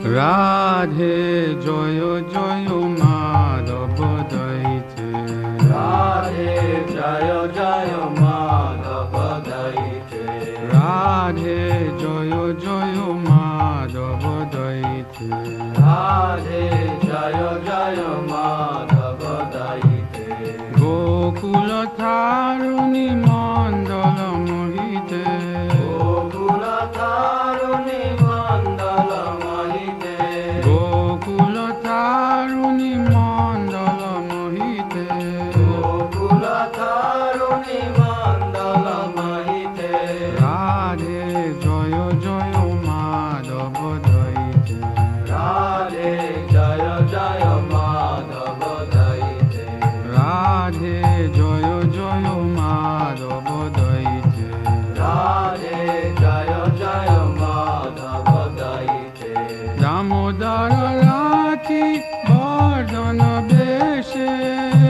রাধে জয় জয় মাধব দইছে। রাধে জয় জয় মাধব দইছে। রাধে জয় জয় মাধব দইছে। রাধে জয় জয় মাধব দইছে। গোকুল তারুণী মণ্ডল মোহিতে। গোকুল তারুণী মণ্ডল মোহিতে। গোকুল তারুণী মণ্ডল মোহিতে। গোকুল তারুণী মণ্ডল মোহিতে। রাধে জয় জয় মাধব দইছে। রাধে জয় জয় মাধব দইছে। রাধে জয় জয় মাধব দইছে। রাধে জয় জয় মাধব দইছে। দামোদর রাতি বর্ধন বেশে।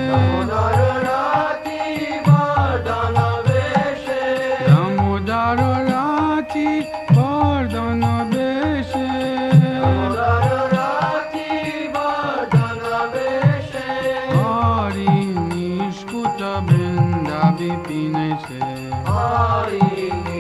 দামোদর রাতি বর্ধন বেশে। দামোদর রাতি বর্ধন বেশে। দামোদর রাতি বর্ধন বেশে। হরি নিষ্কুট বৃন্দা বিপিনেছে। হরি